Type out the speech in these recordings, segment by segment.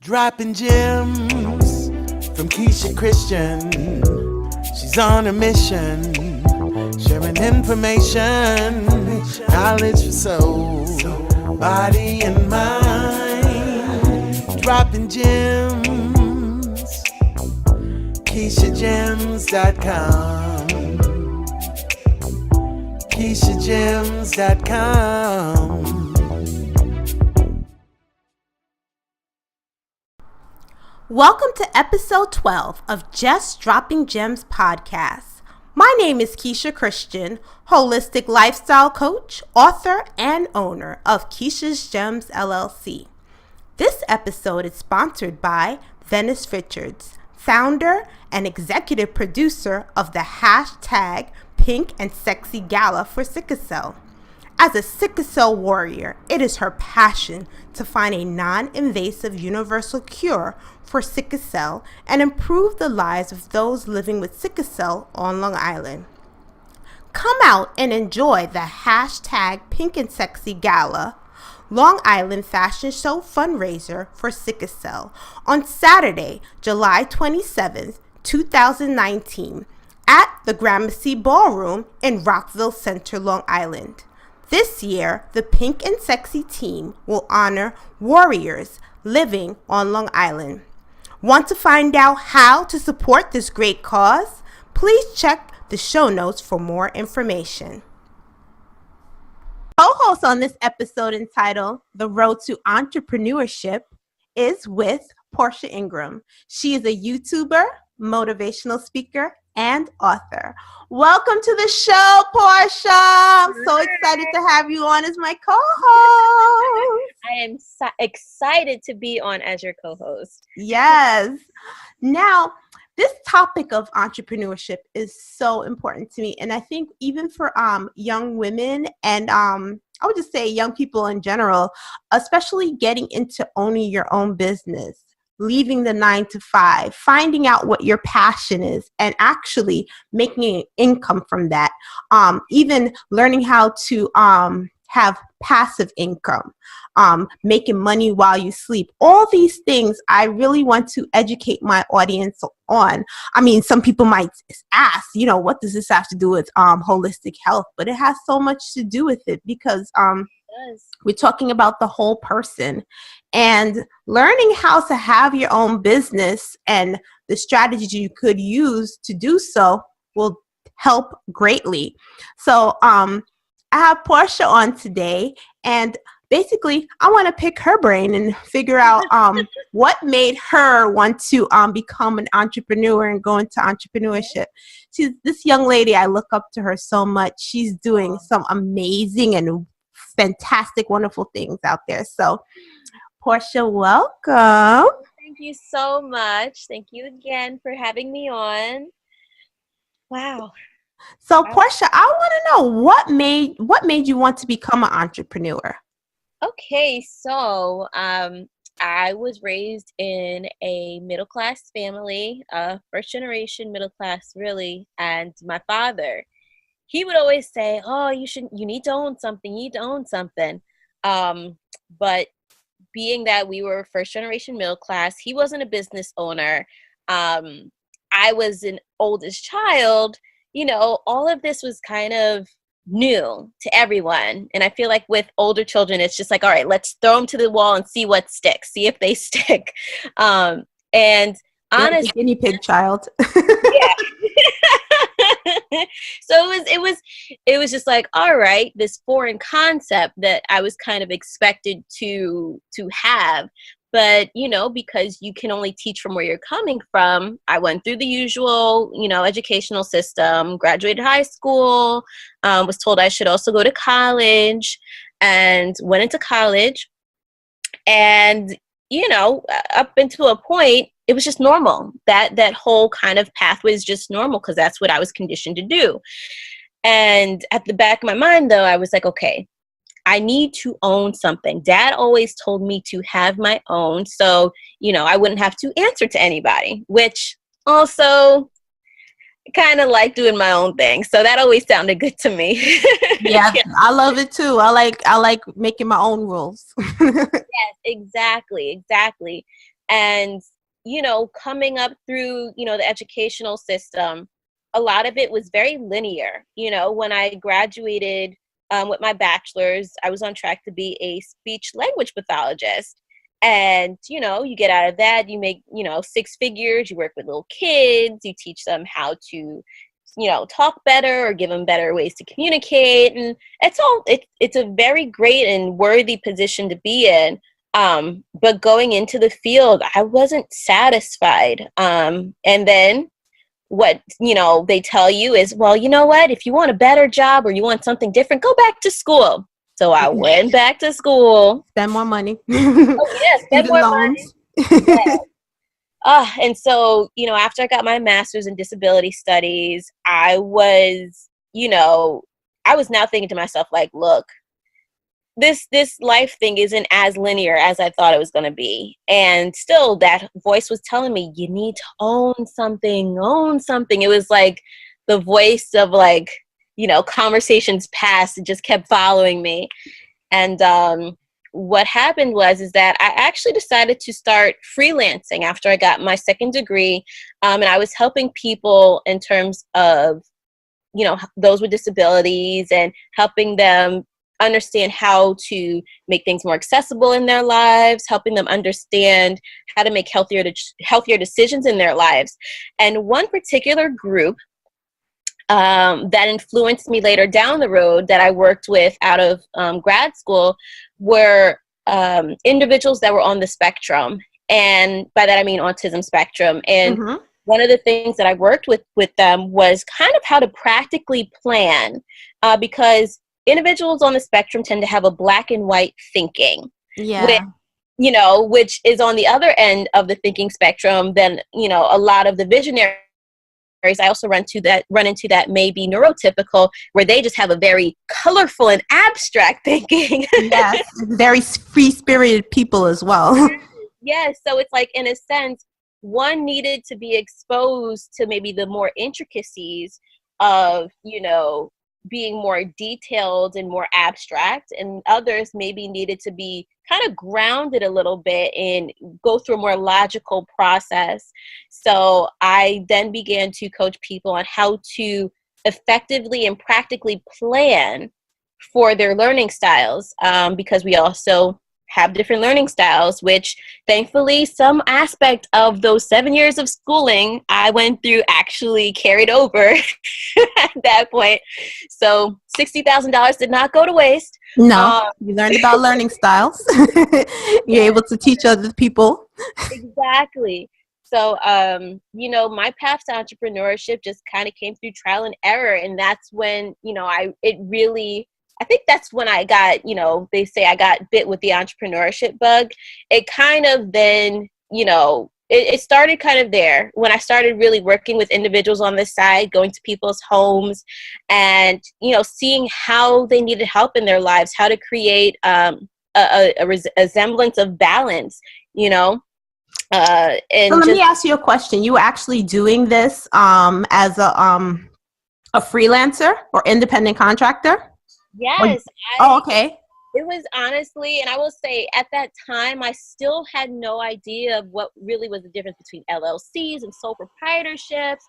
Dropping gems from Keisha Christian. She's on a mission, sharing information, knowledge for soul, body and mind. Dropping gems, KeishaGems.com. KeishaGems.com. Welcome to episode 12 of Just Dropping Gems podcast. My name is Keisha Christian, holistic lifestyle coach, author, and owner of Keisha's Gems LLC. This episode is sponsored by Venice Richards, founder and executive producer of the hashtag Pink and Sexy Gala for Sickle. As a sickle cell warrior, it is her passion to find a non-invasive universal cure for sickle cell and improve the lives of those living with sickle cell on Long Island. Come out and enjoy the hashtag Pink and Sexy Gala, Long Island Fashion Show Fundraiser for Sickle Cell on Saturday, July 27th, 2019 at the Gramercy Ballroom in Rockville Center, Long Island. This year, the Pink and Sexy team will honor warriors living on Long Island. Want to find out how to support this great cause? Please check the show notes for more information. Co-host on this episode entitled The Road to Entrepreneurship is with Portia Ingram. She is a YouTuber, motivational speaker, and author. Welcome to the show, Portia. I'm so excited to have you on as my co-host. I am excited to be on as your co-host. Yes. Now, this topic of entrepreneurship is so important to me. And I think even for young women and I would just say young people in general, especially getting into owning your own business, leaving the 9-to-5, finding out what your passion is, and actually making an income from that. Even learning how to have passive income, making money while you sleep. All these things I really want to educate my audience on. I mean, some people might ask, what does this have to do with holistic health? But it has so much to do with it because we're talking about the whole person, and learning how to have your own business and the strategies you could use to do so will help greatly. So I have Portia on today, and basically I want to pick her brain and figure out what made her want to become an entrepreneur and go into entrepreneurship. She's this young lady. I look up to her so much. She's doing some amazing and fantastic, wonderful things out there. So, Portia, welcome. Thank you so much. Thank you again for having me on. Wow. So, Portia, I want to know what made you want to become an entrepreneur? Okay, so I was raised in a middle-class family, first generation middle class, really, and my father, he would always say, "Oh, you need to own something. You need to own something." But being that we were first generation middle class, he wasn't a business owner. I was an oldest child. All of this was kind of new to everyone. And I feel like with older children, it's just like, all right, let's throw them to the wall and see what sticks, see if they stick. And honestly, guinea pig child. Yeah. So it was just like, all right, this foreign concept that I was kind of expected to have. But, because you can only teach from where you're coming from, I went through the usual, educational system, graduated high school, was told I should also go to college, and went into college. And, up until a point, it was just normal. That whole kind of pathway is just normal because that's what I was conditioned to do. And at the back of my mind, though, I was like, okay, I need to own something. Dad always told me to have my own, so, I wouldn't have to answer to anybody, which also kind of like doing my own thing. So that always sounded good to me. Yeah, I love it too. I like making my own rules. Yes, exactly. And, you know, coming up through, you know, the educational system, a lot of it was very linear. You know, when I graduated with my bachelor's, I was on track to be a speech language pathologist. And, you know, you get out of that, you make, you know, six figures, you work with little kids, you teach them how to, you know, talk better or give them better ways to communicate. And it's a very great and worthy position to be in. But going into the field, I wasn't satisfied. And then what, you know, they tell you is, well, you know what, if you want a better job or you want something different, go back to school. So I went back to school. Spend more money. Oh, yeah, spend Student more loans. money. Yeah. And so, you know, after I got my master's in disability studies, I was, you know, I was now thinking to myself, like, look, this life thing isn't as linear as I thought it was going to be. And still that voice was telling me, you need to own something, own something. It was like the voice of, like, you know, conversations past, it just kept following me. And what happened is that I actually decided to start freelancing after I got my second degree. And I was helping people in terms of, you know, those with disabilities and helping them understand how to make things more accessible in their lives, helping them understand how to make healthier decisions in their lives. And one particular group that influenced me later down the road that I worked with out of grad school were individuals that were on the spectrum. And by that, I mean autism spectrum. And one of the things that I worked with them was kind of how to practically plan, because individuals on the spectrum tend to have a black and white thinking. Yeah. You know, which is on the other end of the thinking spectrum than, you know, a lot of the visionaries I also run into that may be neurotypical, where they just have a very colorful and abstract thinking. Yes, very free-spirited people as well. Yes, so it's like, in a sense, one needed to be exposed to maybe the more intricacies of, you know, being more detailed and more abstract, and others maybe needed to be kind of grounded a little bit and go through a more logical process. So I then began to coach people on how to effectively and practically plan for their learning styles, because we also have different learning styles, which thankfully some aspect of those 7 years of schooling I went through actually carried over at that point. So $60,000 did not go to waste. No, you learned about learning styles. You're able to teach other people. Exactly. So, you know, my path to entrepreneurship just kind of came through trial and error. And that's when, you know, I think that's when I got, you know, they say I got bit with the entrepreneurship bug. It kind of then, you know, it started kind of there when I started really working with individuals on this side, going to people's homes and, you know, seeing how they needed help in their lives, how to create a semblance of balance, you know. And so let me ask you a question. You were actually doing this as a freelancer or independent contractor? Yes. Okay. It was honestly, and I will say at that time, I still had no idea of what really was the difference between LLCs and sole proprietorships.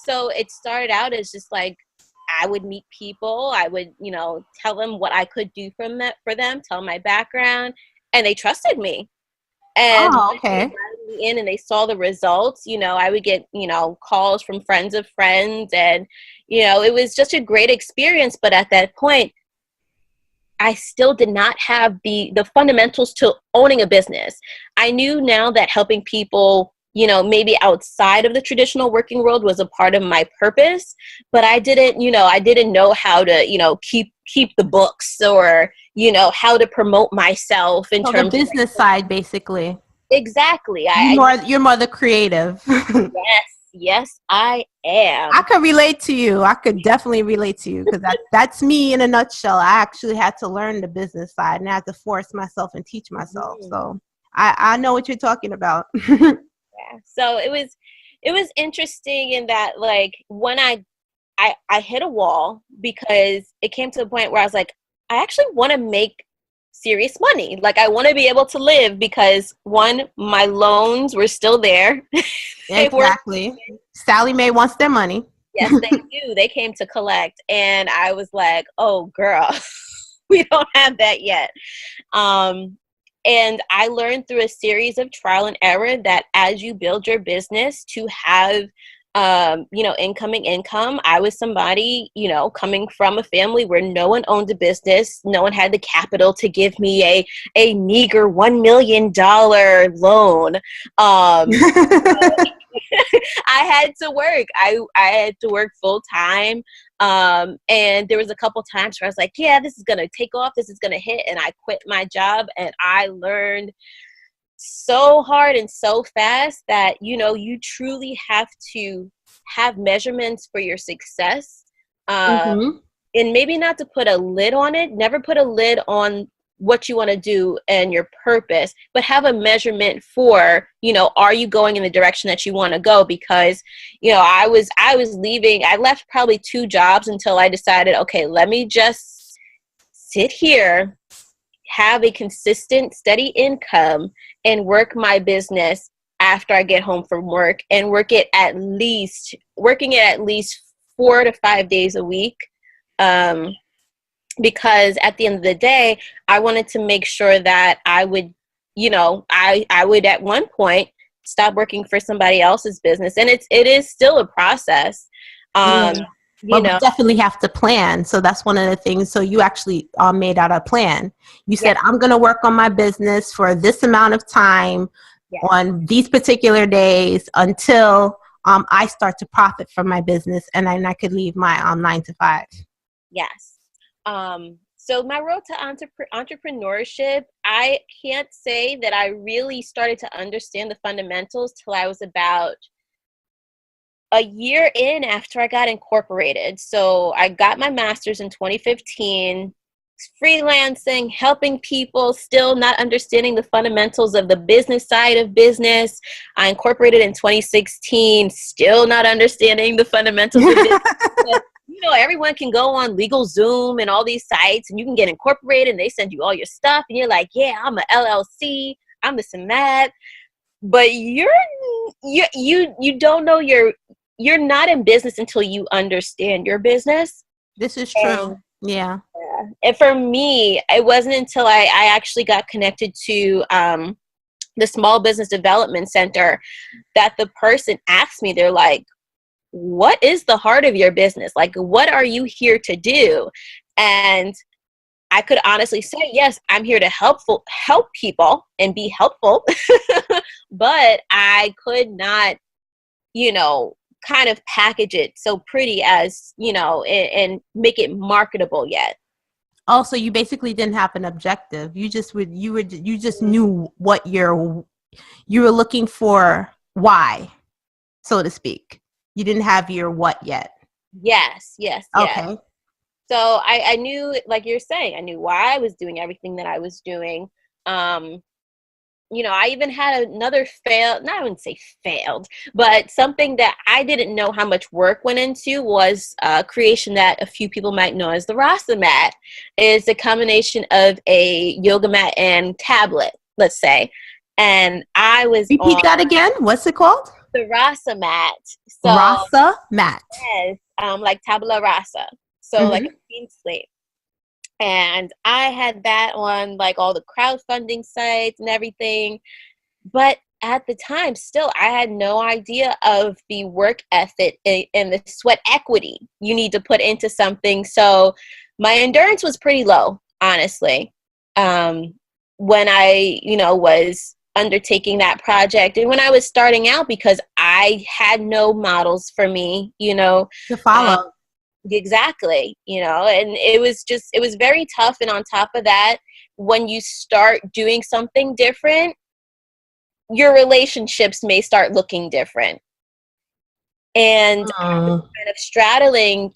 So it started out as just like, I would meet people, I would, you know, tell them what I could do for them, tell them my background, and they trusted me. And okay. They invited me in and they saw the results, you know, I would get, you know, calls from friends of friends, and, you know, it was just a great experience. But at that point, I still did not have the fundamentals to owning a business. I knew now that helping people, you know, maybe outside of the traditional working world was a part of my purpose, but I didn't know how to, you know, keep the books, or, you know, how to promote myself in terms of the business side, basically. Exactly. You're more the creative. Yes, I am. I could relate to you. I could definitely relate to you, because that's me in a nutshell. I actually had to learn the business side, and I had to force myself and teach myself. So I know what you're talking about. Yeah. So it was interesting in that, like, when I hit a wall, because it came to a point where I was like, I actually want to make serious money. Like, I want to be able to live because, one, my loans were still there. Exactly. Sally Mae wants their money. Yes, they do. They came to collect. And I was like, oh, girl, we don't have that yet. And I learned through a series of trial and error that as you build your business to have, incoming income, I was somebody, coming from a family where no one owned a business. No one had the capital to give me a meager $1 million loan. I had to work. I had to work full time. And there was a couple times where I was like, yeah, this is going to take off. This is going to hit. And I quit my job, and I learned so hard and so fast that, you truly have to have measurements for your success. Mm-hmm. And maybe not to put a lid on it, never put a lid on what you want to do and your purpose, but have a measurement for, are you going in the direction that you want to go? Because, I was leaving, I left probably 2 jobs until I decided, okay, let me just sit here, have a consistent, steady income, and work my business after I get home from work, and working it at least 4 to 5 days a week. Because at the end of the day, I wanted to make sure that I would, I would at one point stop working for somebody else's business. And it is still a process. But we definitely have to plan. So that's one of the things. So you actually made out a plan. You said, I'm going to work on my business for this amount of time on these particular days until I start to profit from my business, and then I could leave my 9 to 5. Yes. So my road to entrepreneurship, I can't say that I really started to understand the fundamentals till I was about a year in after I got incorporated. So I got my master's in 2015, freelancing, helping people, still not understanding the fundamentals of the business side of business. I incorporated in 2016, still not understanding the fundamentals of business. Everyone can go on LegalZoom and all these sites, and you can get incorporated, and they send you all your stuff, and you're like, yeah, I'm a LLC, I'm this and that. But you don't know you're not in business until you understand your business. This is true. Yeah. And for me, it wasn't until I actually got connected to the Small Business Development Center that the person asked me, they're like, what is the heart of your business? Like, what are you here to do? And I could honestly say, yes, I'm here to help people and be helpful, but I could not, kind of package it so pretty as, and make it marketable yet. Also, you basically didn't have an objective. You just knew what you were looking for, why, so to speak. You didn't have your what yet. Yes. Okay. So I knew, like you're saying, I knew why I was doing everything that I was doing. I even had another I wouldn't say failed, but something that I didn't know how much work went into was a creation that a few people might know as the Rasa mat. Is a combination of a yoga mat and tablet, let's say. And I was Repeat that again. What's it called? The Rasa mat. So, Rasa mat. Yes, like tabula rasa. So like a clean slate. And I had that on like all the crowdfunding sites and everything. But at the time, still, I had no idea of the work ethic and the sweat equity you need to put into something. So my endurance was pretty low, honestly, when I, was undertaking that project. And when I was starting out, because I had no models for me, to follow. Exactly, and it was very tough. And on top of that, when you start doing something different, your relationships may start looking different. And I was kind of straddling,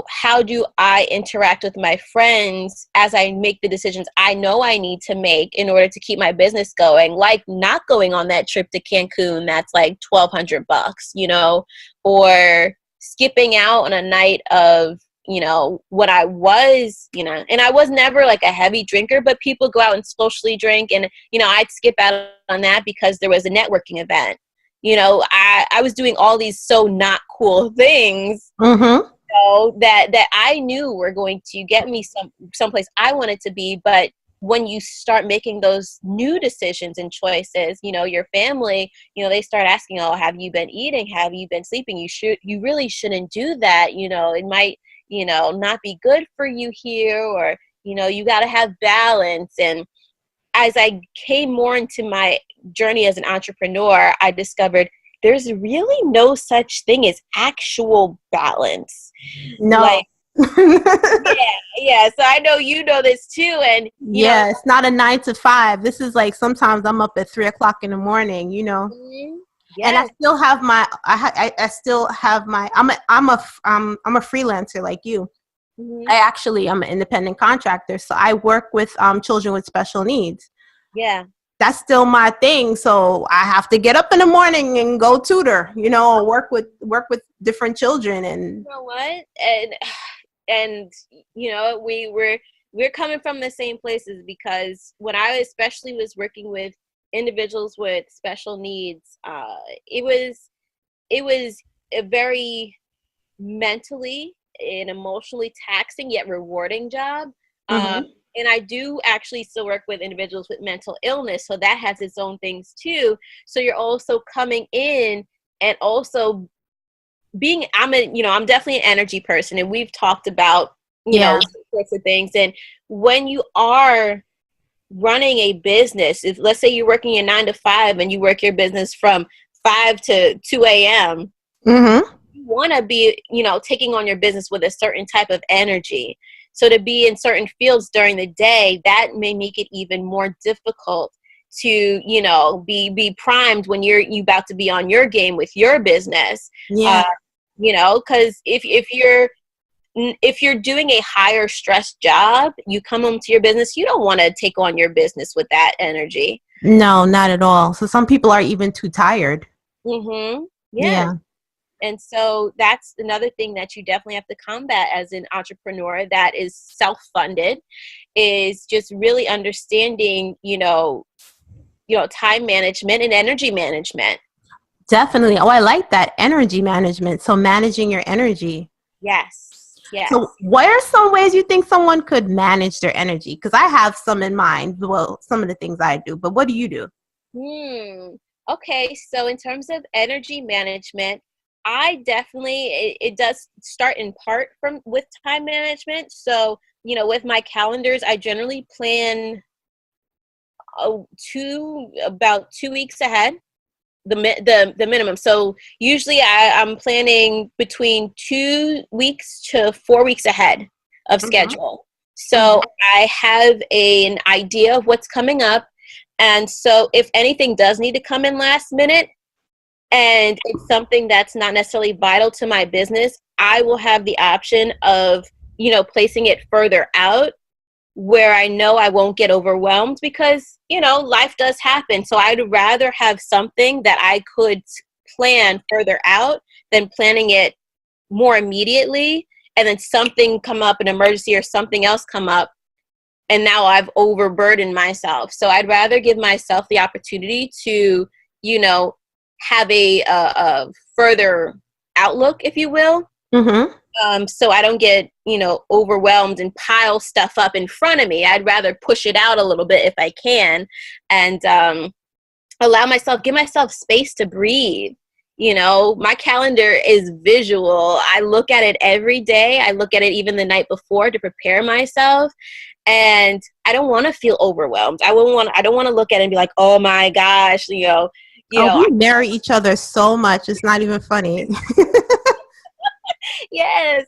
how do I interact with my friends as I make the decisions I know I need to make in order to keep my business going, like not going on that trip to Cancun that's like $1,200, or skipping out on a night of when I was, and I was never like a heavy drinker, but people go out and socially drink, and, I'd skip out on that because there was a networking event. I was doing all these so not cool things, that I knew were going to get me someplace I wanted to be. But when you start making those new decisions and choices, your family, they start asking, oh, have you been eating? Have you been sleeping? You really shouldn't do that. It might, not be good for you here, or, you got to have balance. And as I came more into my journey as an entrepreneur, I discovered there's really no such thing as actual balance. No. Like, yeah. So I know you know this too, and it's not a 9 to 5. This is like sometimes I'm up at 3:00 in the morning. Mm-hmm. Yes. And I still have my. I still have my. I'm a freelancer like you. Mm-hmm. I'm an independent contractor, so I work with children with special needs. Yeah. That's still my thing. So I have to get up in the morning and go tutor, work with different children. And you know what? And we're coming from the same places, because when I especially was working with individuals with special needs, it was a very mentally and emotionally taxing yet rewarding job. And I do actually still work with individuals with mental illness, so that has its own things too. So you're also coming in and also being, I'm definitely an energy person, and we've talked about, sorts of things. And when you are running a business, if let's say you're working your 9 to 5 and you work your business from 5 to 2 a.m., you want to be, taking on your business with a certain type of energy. So to be in certain fields during the day, that may make it even more difficult to, be primed when you about to be on your game with your business. Yeah. Because if you're doing a higher stress job, you come home to your business, you don't want to take on your business with that energy. No, not at all. So some people are even too tired. Mm-hmm. Yeah. And so that's another thing that you definitely have to combat as an entrepreneur that is self-funded, is just really understanding, time management and energy management. Definitely. Oh, I like that, energy management. So managing your energy. Yes. So what are some ways you think someone could manage their energy? Because I have some in mind. Well, some of the things I do, but what do you do? Okay. So in terms of energy management, I definitely, it does start in part with time management. So, with my calendars, I generally plan about 2 weeks ahead, the minimum. So usually I'm planning between 2 weeks to 4 weeks ahead of schedule. So I have an idea of what's coming up. And so if anything does need to come in last minute, and it's something that's not necessarily vital to my business, I will have the option of, placing it further out where I know I won't get overwhelmed, because, life does happen. So I'd rather have something that I could plan further out than planning it more immediately, and then something come up, an emergency or something else come up, and now I've overburdened myself. So I'd rather give myself the opportunity to, have a further outlook, if you will. So I don't get, overwhelmed and pile stuff up in front of me. I'd rather push it out a little bit if I can, and give myself space to breathe. My calendar is visual. I look at it every day. I look at it even the night before to prepare myself. And I don't want to feel overwhelmed. I don't want to look at it and be like, oh my gosh, we marry each other so much. It's not even funny. Yes.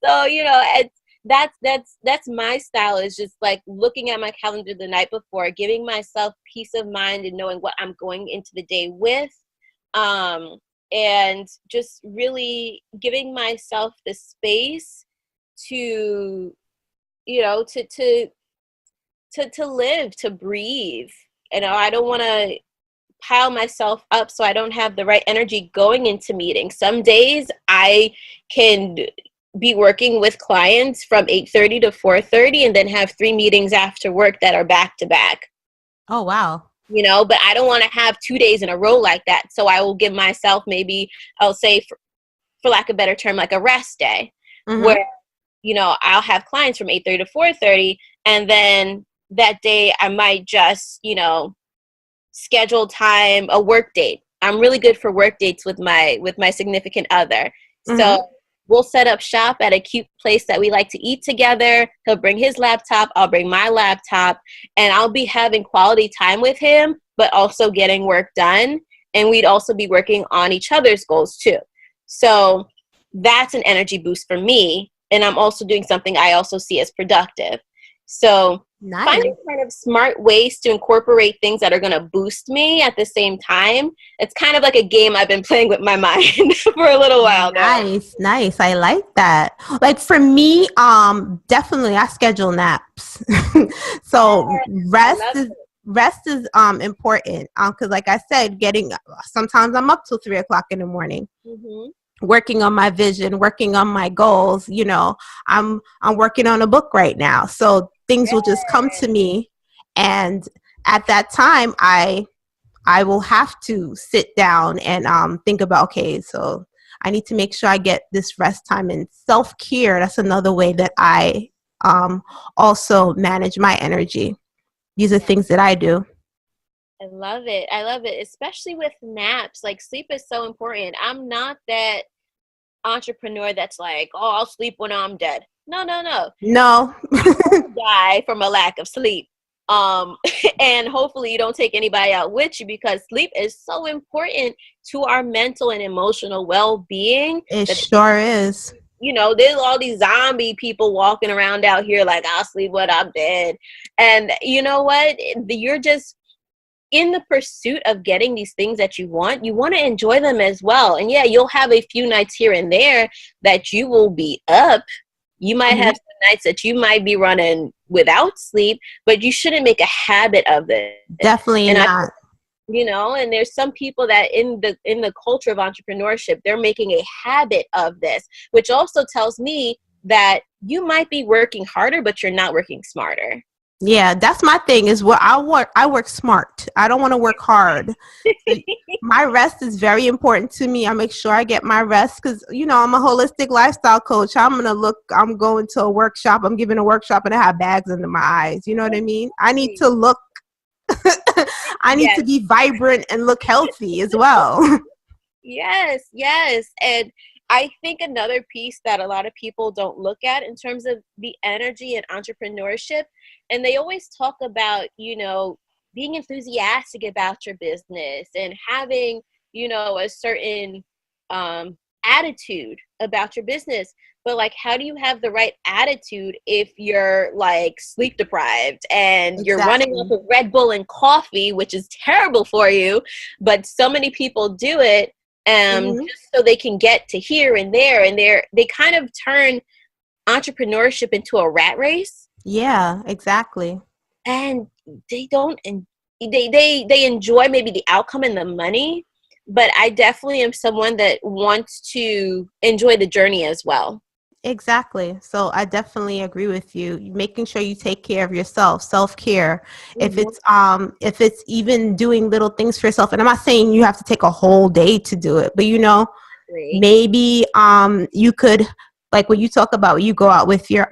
So, that's my style, is just like looking at my calendar the night before, giving myself peace of mind and knowing what I'm going into the day with. And just really giving myself the space to, to live, to breathe. I don't want to pile myself up so I don't have the right energy going into meetings. Some days I can be working with clients from 8:30 to 4:30 and then have 3 meetings after work that are back to back. Oh, wow. You know, but I don't want to have 2 days in a row like that. So I will give myself maybe, I'll say for lack of a better term, like a rest day where, you know, I'll have clients from 8:30 to 4:30. And then that day I might just, you know, schedule time, a work date. I'm really good for work dates with my significant other. So we'll set up shop at a cute place that we like to eat together. He'll bring his laptop, I'll bring my laptop, and I'll be having quality time with him, but also getting work done. And we'd also be working on each other's goals too. So that's an energy boost for me. And I'm also doing something I also see as productive. So finding kind of smart ways to incorporate things that are going to boost me at the same time. It's kind of like a game I've been playing with my mind for a little while now. Nice. I like that. Like for me, definitely I schedule naps. So rest is important. Cause like I said, sometimes I'm up till 3:00 in the morning. Working on my vision, working on my goals. You know, I'm working on a book right now. So things will just come to me. And at that time, I will have to sit down and think about, okay, so I need to make sure I get this rest time and self-care. That's another way that I also manage my energy. These are things that I do. I love it. I love it, especially with naps. Like sleep is so important. I'm not that entrepreneur that's like, oh, I'll sleep when I'm dead. No. No. Die from a lack of sleep. And hopefully you don't take anybody out with you, because sleep is so important to our mental and emotional well-being. It sure is. You know, there's all these zombie people walking around out here like, I'll sleep when I'm dead. And you know what? You're just in the pursuit of getting these things that you want to enjoy them as well. And yeah, you'll have a few nights here and there that you will be up. You might have some nights that you might be running without sleep, but you shouldn't make a habit of it. Definitely not. You know, and there's some people that in the culture of entrepreneurship, they're making a habit of this, which also tells me that you might be working harder, but you're not working smarter. Yeah, that's my thing is what I work smart. I don't want to work hard. My rest is very important to me. I make sure I get my rest because, you know, I'm a holistic lifestyle coach. I'm going to a workshop. I'm giving a workshop and I have bags under my eyes. You know what I mean? I need to look, I need to be vibrant and look healthy as well. Yes. And I think another piece that a lot of people don't look at in terms of the energy and entrepreneurship, and they always talk about, you know, being enthusiastic about your business and having, you know, a certain attitude about your business. But like, how do you have the right attitude if you're like sleep deprived and you're running off of Red Bull and coffee, which is terrible for you, but so many people do it just so they can get to here and there, and they kind of turn entrepreneurship into a rat race. Yeah, exactly. And they don't, and they enjoy maybe the outcome and the money, but I definitely am someone that wants to enjoy the journey as well. Exactly. So I definitely agree with you. Making sure you take care of yourself, self-care. If it's even doing little things for yourself, and I'm not saying you have to take a whole day to do it, but you know, maybe you could, like when you talk about you go out with your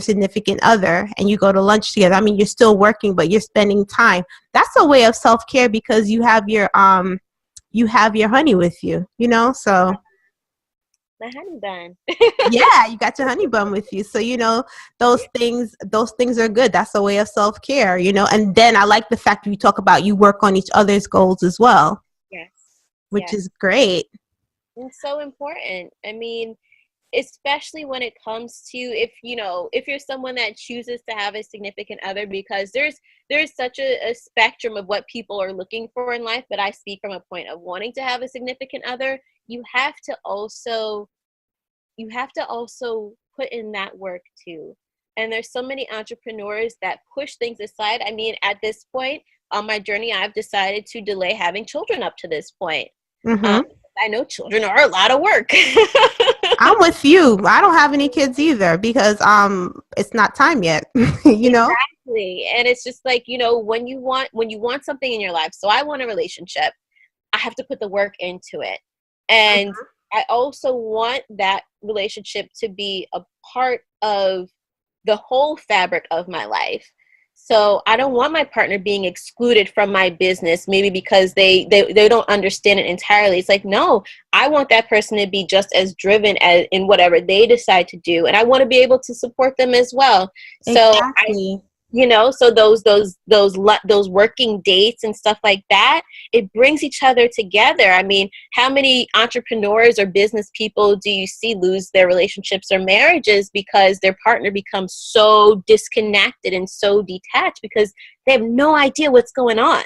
significant other and you go to lunch together. I mean, you're still working, but you're spending time. That's a way of self-care because you have your honey with you, you know, so my honey bun. Yeah, you got your honey bun with you. So, you know, those things are good. That's a way of self-care, you know. And then I like the fact that you talk about you work on each other's goals as well. Yes. Which is great. It's so important. I mean, especially when it comes to if you're someone that chooses to have a significant other, because there's such a spectrum of what people are looking for in life, but I speak from a point of wanting to have a significant other. You have to also put in that work too. And there's so many entrepreneurs that push things aside. I mean, at this point on my journey, I've decided to delay having children up to this point. I know children are a lot of work. I'm with you. I don't have any kids either because it's not time yet. You know? Exactly. And it's just like, when you want something in your life. So I want a relationship. I have to put the work into it. And I also want that relationship to be a part of the whole fabric of my life. So I don't want my partner being excluded from my business, maybe because they don't understand it entirely. It's like, no, I want that person to be just as driven as in whatever they decide to do. And I want to be able to support them as well. So Exactly. so those working dates and stuff like that, it brings each other together. I mean, how many entrepreneurs or business people do you see lose their relationships or marriages because their partner becomes so disconnected and so detached because they have no idea what's going on?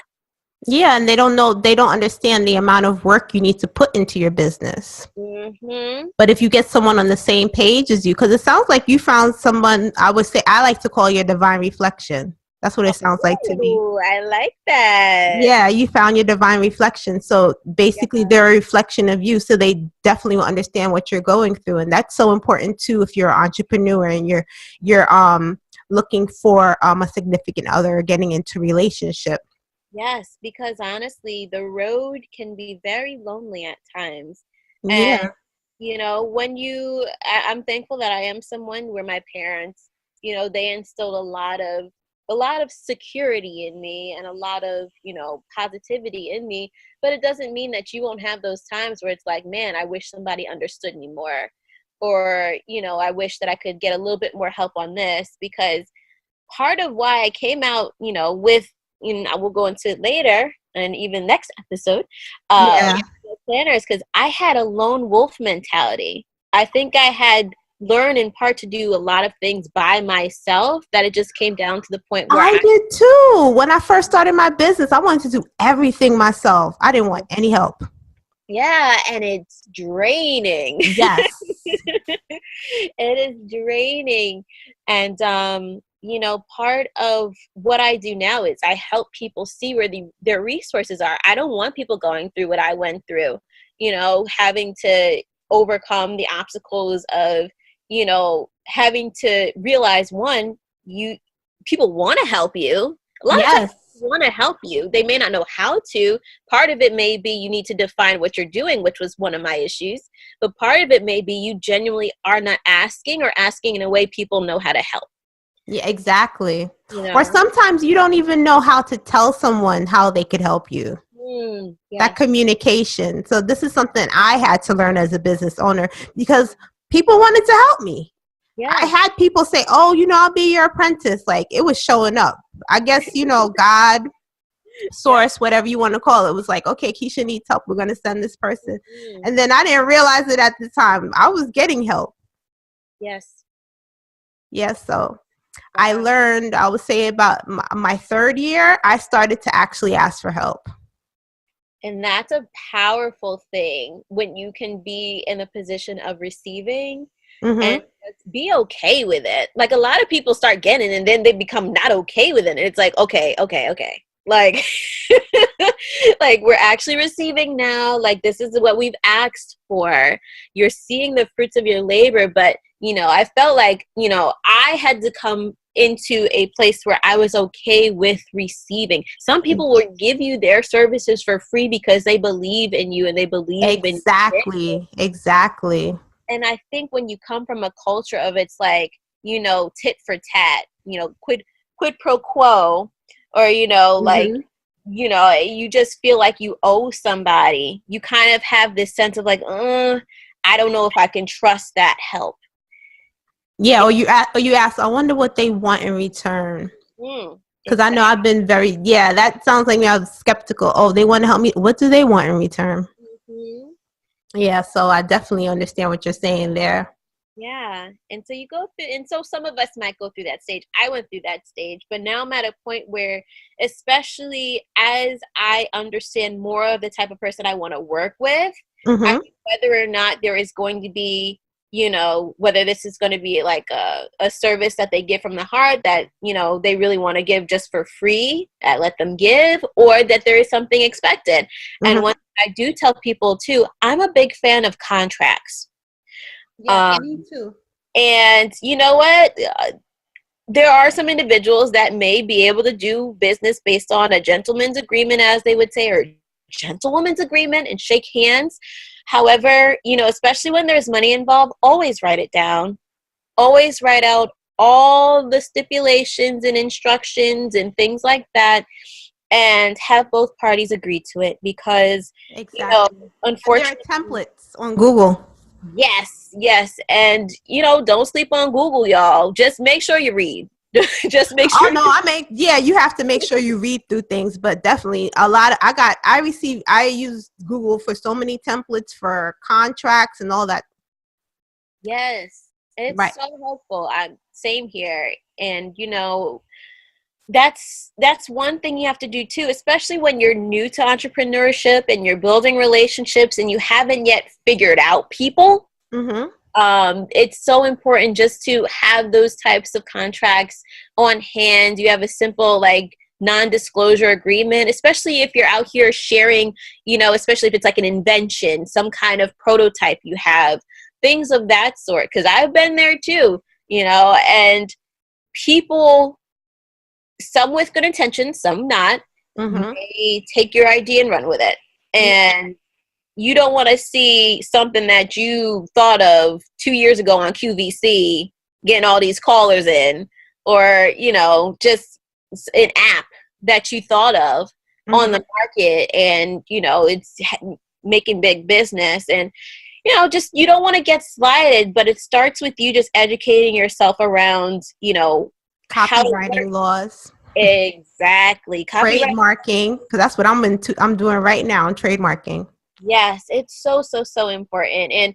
Yeah, and they don't understand the amount of work you need to put into your business. Mm-hmm. But if you get someone on the same page as you, because it sounds like you found someone, I would say, I like to call your divine reflection. That's what it sounds like to me. Ooh, I like that. Yeah, you found your divine reflection. So basically, they're a reflection of you. So they definitely will understand what you're going through, and that's so important too. If you're an entrepreneur and you're looking for a significant other or getting into relationship. Yes, because honestly, the road can be very lonely at times. And, Yeah. I'm thankful that I am someone where my parents, they instilled a lot of security in me and a lot of, positivity in me. But it doesn't mean that you won't have those times where it's like, man, I wish somebody understood me more. Or, I wish that I could get a little bit more help on this, because part of why I came out, with, I will go into it later and even next episode, Yeah. planners, because I had a lone wolf mentality. I think I had learned in part to do a lot of things by myself, that it just came down to the point where I did too. When I first started my business, I wanted to do everything myself. I didn't want any help. yeah, and it's draining. Yes. It is draining. And part of what I do now is I help people see where their resources are. I don't want people going through what I went through, having to overcome the obstacles of, having to realize, one, people want to help you. A lot of times Yes. people want to help you. They may not know how to. Part of it may be you need to define what you're doing, which was one of my issues. But part of it may be you genuinely are not asking, or asking in a way people know how to help. Yeah, exactly. You Or know? sometimes you don't even know how to tell someone how they could help you. That Yes. communication. So this is something I had to learn as a business owner, because people wanted to help me. I Yes. had people say, "Oh, I'll be your apprentice." Like, it was showing up. I guess, God, source, whatever you want to call it, was like, okay, Keisha needs help. We're going to send this person. Mhm. And then I didn't realize it at the time. I was getting help. Yes. Yes. So I learned, I would say about my third year, I started to actually ask for help. And that's a powerful thing, when you can be in a position of receiving and just be okay with it. Like, a lot of people start getting and then they become not okay with it. And it's like, okay. Like, like, we're actually receiving now. Like, this is what we've asked for. You're seeing the fruits of your labor. But, I felt like, I had to come into a place where I was okay with receiving. Some people will give you their services for free because they believe in you and they believe in you. Exactly. And I think when you come from a culture of, it's like, tit for tat, quid pro quo, or, like, you just feel like you owe somebody. You kind of have this sense of like, I don't know if I can trust that help. Yeah, or you ask, I wonder what they want in return. Because I know I've been that sounds like me. I was skeptical. Oh, they want to help me. What do they want in return? Mm-hmm. Yeah, so I definitely understand what you're saying there. Yeah. And so you go through, and so some of us might go through that stage. I went through that stage, but now I'm at a point where, especially as I understand more of the type of person I want to work with, I think whether or not there is going to be you know, whether this is going to be like a service that they give from the heart that, you know, they really want to give just for free, that let them give, or that there is something expected. And one thing I do tell people too, I'm a big fan of contracts. Yeah, me too. And you know what? There are some individuals that may be able to do business based on a gentleman's agreement, as they would say, or gentlewoman's agreement, and shake hands. However, you know, especially when there's money involved, always write it down. Always write out all the stipulations and instructions and things like that, and have both parties agree to it, because, Exactly. you know, unfortunately, there are templates on Google. Yes. And, you know, don't sleep on Google, y'all. Just make sure you read. Just make sure. Oh no, you have to make sure you read through things, but definitely I use Google for so many templates for contracts and all that. Yes, it's Right. so helpful. Same here. And, you know, that's one thing you have to do too, especially when you're new to entrepreneurship and you're building relationships and you haven't yet figured out people. It's so important just to have those types of contracts on hand. You have a simple, like, non-disclosure agreement, especially if you're out here sharing, you know, especially if it's like an invention, some kind of prototype you have, things of that sort. Because I've been there too, you know, and people, some with good intentions, some not, they take your idea and run with it. And you don't want to see something that you thought of 2 years ago on QVC getting all these callers in, or, you know, just an app that you thought of on the market, and, you know, it's making big business. And, you know, just, you don't want to get slighted, but it starts with you just educating yourself around, you know, Copywriting laws. Exactly. Trademarking, because that's what I'm doing right now, trademarking. Yes, it's so important. And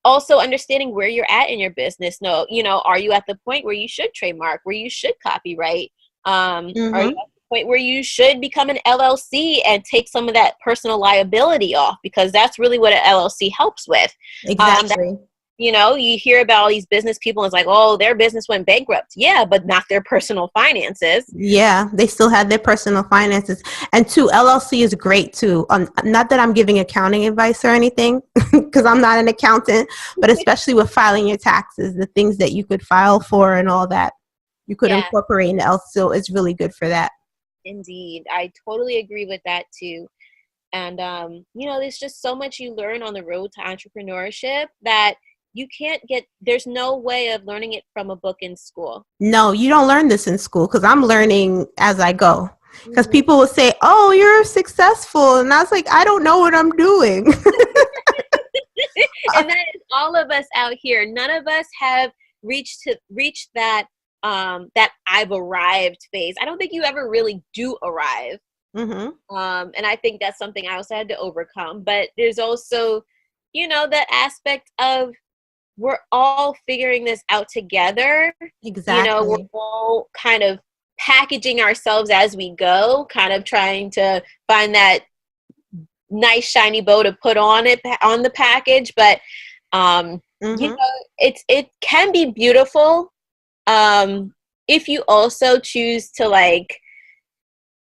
also understanding where you're at in your business. No, you know, are you at the point where you should trademark, where you should copyright? Are you at the point where you should become an LLC and take some of that personal liability off? Because that's really what an LLC helps with. Exactly. You know, you hear about all these business people, and it's like, oh, their business went bankrupt. Yeah, but not their personal finances. Yeah, they still had their personal finances. And two, LLC is great too. Not that I'm giving accounting advice or anything, because I'm not an accountant, but especially with filing your taxes, the things that you could file for and all that, you could incorporate in the LLC. So it's really good for that. Indeed. I totally agree with that too. And, you know, there's just so much you learn on the road to entrepreneurship that you can't get, there's no way of learning it from a book in school. No, you don't learn this in school, because I'm learning as I go. Because people will say, oh, you're successful. And I was like, I don't know what I'm doing. And that is all of us out here. None of us have reached that, that I've arrived phase. I don't think you ever really do arrive. And I think that's something I also had to overcome. But there's also, you know, that aspect of, we're all figuring this out together. Exactly. You know, we're all kind of packaging ourselves as we go, kind of trying to find that nice shiny bow to put on the package. But you know, it can be beautiful if you also choose to, like,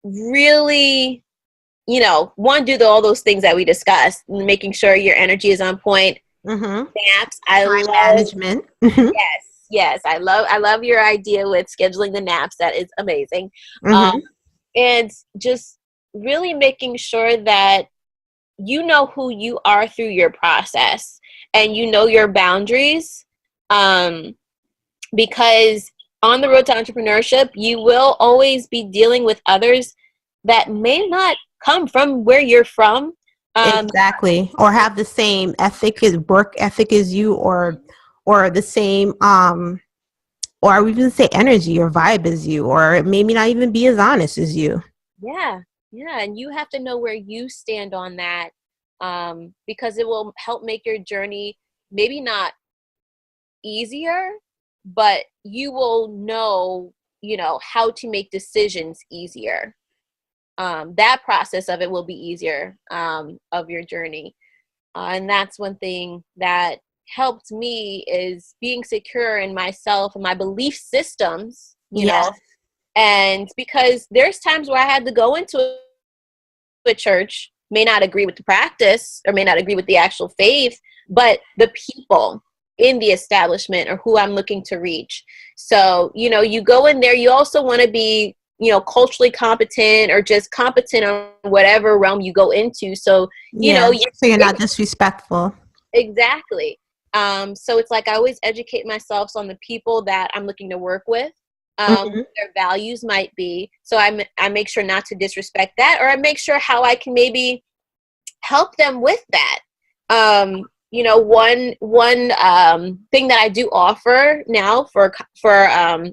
really, you know, do all those things that we discussed, making sure your energy is on point. Naps. I love management. Yes. I love your idea with scheduling the naps. That is amazing. And just really making sure that you know who you are through your process, and you know your boundaries. Because on the road to entrepreneurship, you will always be dealing with others that may not come from where you're from. Exactly. Or have the same work ethic as you, or the same, or I would even say energy or vibe as you, or maybe not even be as honest as you. Yeah. And you have to know where you stand on that, because it will help make your journey maybe not easier, but you will know, you know, how to make decisions easier. That process of it will be easier, of your journey. And that's one thing that helped me is being secure in myself and my belief systems, you Yes. know, and because there's times where I had to go into a church, may not agree with the practice or may not agree with the actual faith, but the people in the establishment are who I'm looking to reach. So, you know, you go in there, you also want to be, you know, culturally competent or just competent on whatever realm you go into. So, you know, So you're not disrespectful. exactly. So it's like I always educate myself on the people that I'm looking to work with, what their values might be. So I make sure not to disrespect that, or I make sure how I can maybe help them with that. You know, one thing that I do offer now for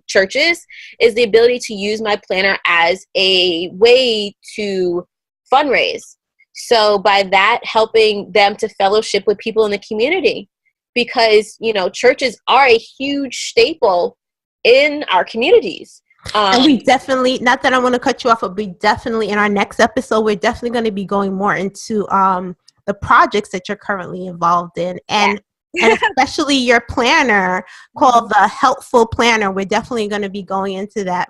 churches is the ability to use my planner as a way to fundraise. So by that, helping them to fellowship with people in the community, because, you know, churches are a huge staple in our communities. And we definitely, not that I want to cut you off, but we definitely, in our next episode, we're definitely going to be going more into the projects that you're currently involved in. And especially your planner called the Helpful Planner. We're definitely going to be going into that.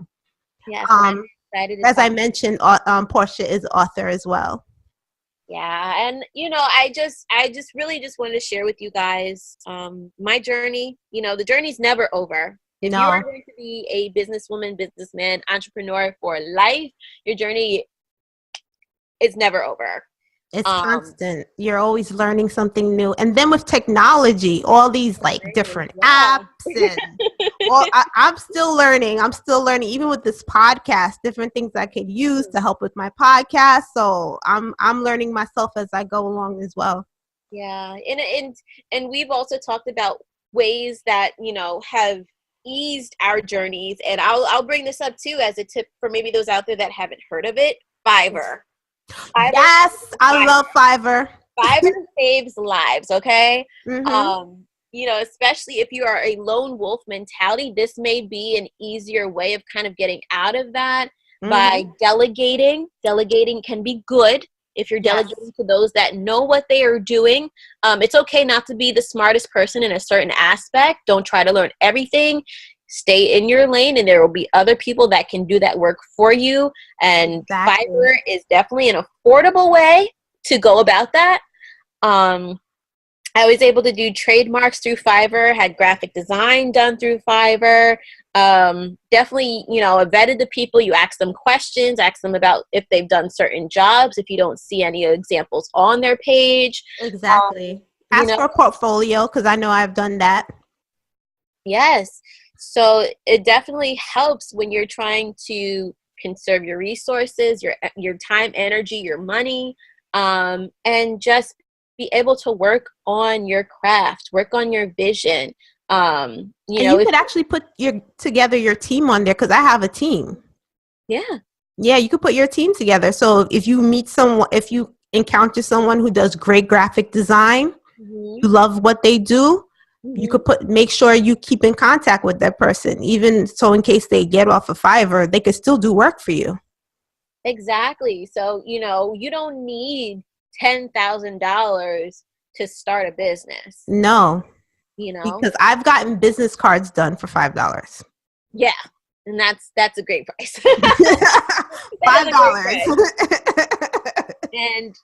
Yes, I'm excited. As I mentioned, Portia is author as well. Yeah, and you know, I just really just wanted to share with you guys my journey. You know, the journey's never over. If you are going to be a businesswoman, businessman, entrepreneur for life, your journey is never over. It's constant. You're always learning something new. And then with technology, all these like different apps and I'm still learning. Even with this podcast, different things I could use to help with my podcast. So I'm learning myself as I go along as well. Yeah. And we've also talked about ways that, you know, have eased our journeys. And I'll bring this up too as a tip for maybe those out there that haven't heard of it. Fiverr. Yes, I love Fiverr. Fiverr saves lives, okay? You know, especially if you are a lone wolf mentality, this may be an easier way of kind of getting out of that by delegating. Delegating can be good if you're delegating to those that know what they are doing. It's okay not to be the smartest person in a certain aspect. Don't try to learn everything. Stay in your lane, and there will be other people that can do that work for you. And Fiverr is definitely an affordable way to go about that. I was able to do trademarks through Fiverr, had graphic design done through Fiverr. Definitely, you know, I vetted the people. You ask them questions, ask them about if they've done certain jobs, if you don't see any examples on their page. Exactly. Ask for a portfolio, because I know I've done that. Yes. So it definitely helps when you're trying to conserve your resources, your time, energy, your money, and just be able to work on your craft, work on your vision. You could actually put together your team on there, because I have a team. Yeah, you could put your team together. So if you encounter someone who does great graphic design, you love what they do, you could make sure you keep in contact with that person, even so in case they get off of Fiverr, they could still do work for you. Exactly. So, you know, you don't need $10,000 to start a business. No. You know, because I've gotten business cards done for $5. Yeah. And that's a great price. $5. And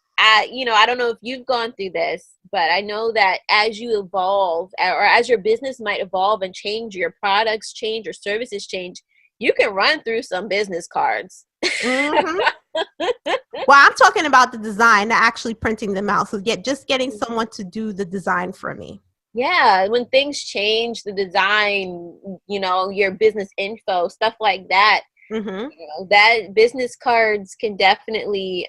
you know, I don't know if you've gone through this, but I know that as you evolve, or as your business might evolve and change, your products change, your services change, you can run through some business cards. Well, I'm talking about the design, not actually printing them out. So just getting someone to do the design for me. Yeah, when things change, the design, you know, your business info, stuff like that. You know, that business cards can definitely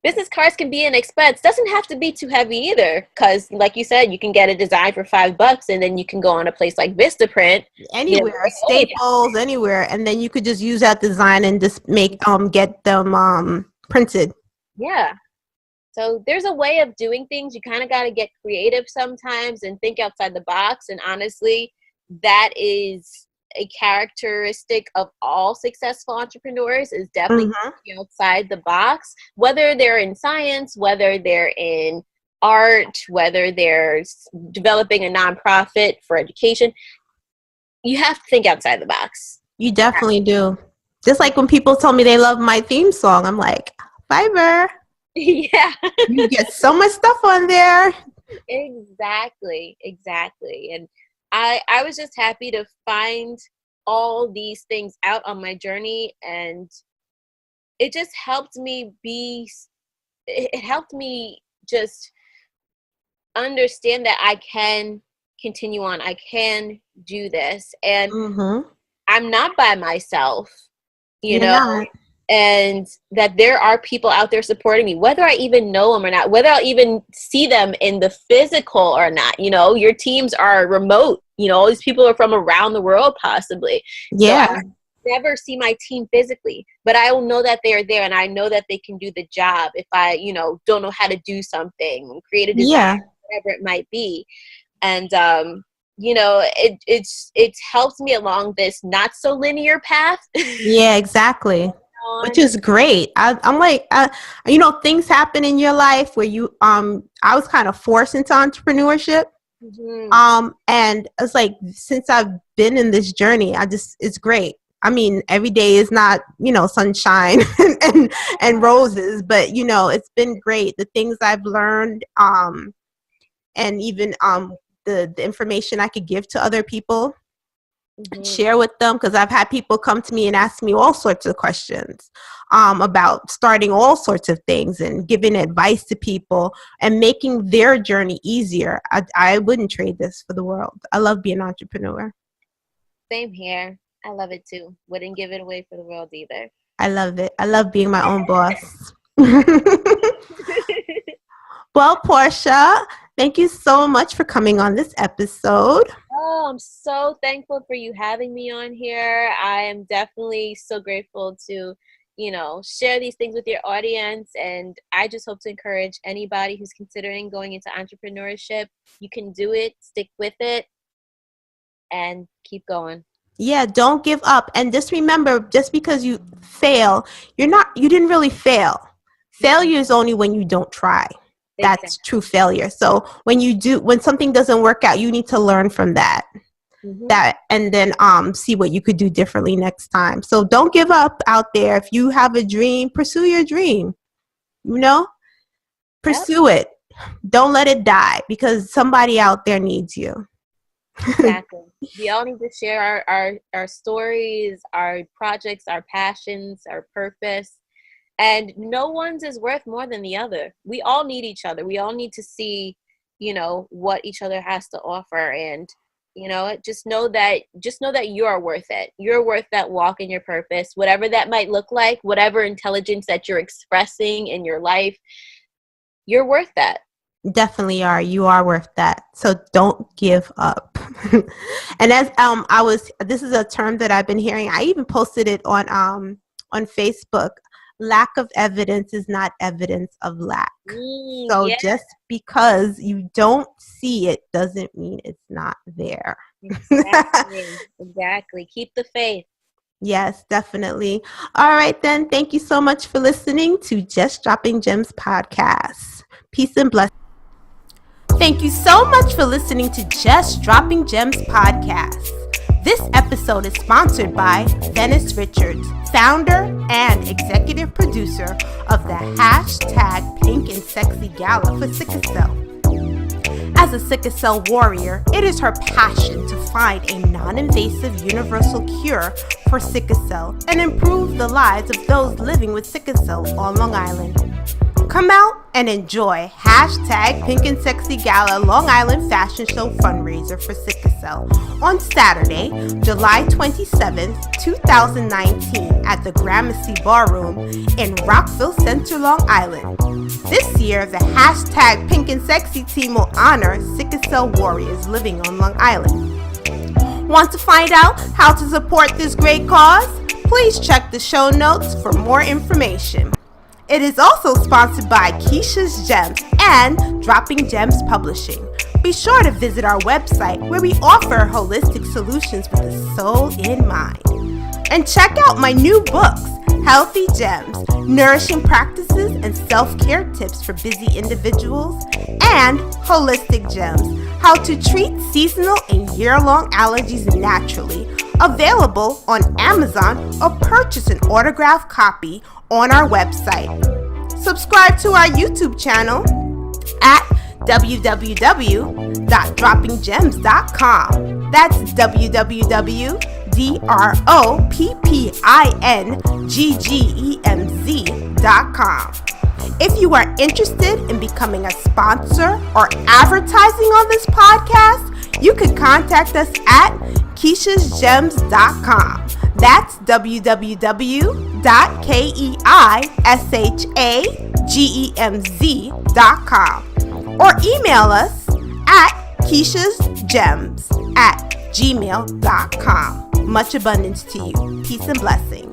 business cards can be an expense. Doesn't have to be too heavy either, because like you said, you can get a design for $5 and then you can go on a place like Vistaprint, anywhere, Staples, anywhere, and then you could just use that design and just get them printed. Yeah. So there's a way of doing things. You kind of got to get creative sometimes and think outside the box. And honestly, that is a characteristic of all successful entrepreneurs, is definitely thinking outside the box, whether they're in science, whether they're in art, whether they're developing a nonprofit for education, you have to think outside the box. You definitely do. Just like when people tell me they love my theme song, I'm like, Fiverr. Yeah. You get so much stuff on there. Exactly. And I was just happy to find all these things out on my journey, and it just helped me just understand that I can continue on. I can do this, and I'm not by myself, you know. Not. And that there are people out there supporting me, whether I even know them or not, whether I'll even see them in the physical or not. You know, your teams are remote. You know, all these people are from around the world, possibly. Yeah. So I never see my team physically, but I will know that they're there, and I know that they can do the job if I, you know, don't know how to do something, create a design, whatever it might be. And, you know, it's helped me along this not so linear path. Yeah, exactly. Which is great. I'm like, you know, things happen in your life where you, I was kind of forced into entrepreneurship. And it's like, since I've been in this journey, it's great. I mean, every day is not, you know, sunshine and roses, but, you know, it's been great. The things I've learned, and even, the information I could give to other people, share with them, because I've had people come to me and ask me all sorts of questions about starting all sorts of things and giving advice to people and making their journey easier. I wouldn't trade this for the world. I love being an entrepreneur. Same here. I love it too. Wouldn't give it away for the world either. I love it. I love being my own boss. Well, Portia, thank you so much for coming on this episode. Oh, I'm so thankful for you having me on here. I am definitely so grateful to, you know, share these things with your audience. And I just hope to encourage anybody who's considering going into entrepreneurship. You can do it, stick with it, and keep going. Yeah, don't give up. And just remember, just because you fail, you didn't really fail. Failure is only when you don't try. That's true failure. So when something doesn't work out, you need to learn from that. And then see what you could do differently next time. So don't give up out there. If you have a dream, pursue your dream. You know, pursue it. Don't let it die, because somebody out there needs you. Exactly. We all need to share our stories, our projects, our passions, our purpose. And no one's is worth more than the other. We all need each other. We all need to see, you know, what each other has to offer. And, you know, just know that you are worth it. You're worth that walk in your purpose, whatever that might look like, whatever intelligence that you're expressing in your life. You're worth that. Definitely are. You are worth that. So don't give up. And as this is a term that I've been hearing. I even posted it on Facebook. Lack of evidence is not evidence of lack. So just because you don't see it doesn't mean it's not there. Exactly. Keep the faith. Yes, definitely. All right, then. Thank you so much for listening to Just Dropping Gems podcast. Peace and blessings. Thank you so much for listening to Just Dropping Gems podcast. This episode is sponsored by Venice Richards, founder and executive producer of the #Pink and Sexy Gala for Sickle. As a sickle cell warrior, it is her passion to find a non-invasive universal cure for sickle cell and improve the lives of those living with sickle cell on Long Island. Come out and enjoy #Pink and Sexy Gala Long Island Fashion Show Fundraiser for Sickle Cell on Saturday, July 27th, 2019 at the Gramercy Ballroom in Rockville Center, Long Island. This year, the #Pink and Sexy team will honor sickle cell warriors living on Long Island. Want to find out how to support this great cause? Please check the show notes for more information. It is also sponsored by Keisha's Gems and Dropping Gems Publishing. Be sure to visit our website where we offer holistic solutions with the soul in mind. And check out my new books, Healthy Gems, Nourishing Practices and Self-Care Tips for Busy Individuals, and Holistic Gems, How to Treat Seasonal and Year-Long Allergies Naturally, available on Amazon, or purchase an autographed copy on our website. Subscribe to our YouTube channel at www.droppinggems.com. That's www.droppinggems.com. If you are interested in becoming a sponsor or advertising on this podcast, you can contact us at keishasgems.com. That's www.keishagemz.com. Or email us at keishasgems@gmail.com. Much abundance to you. Peace and blessings.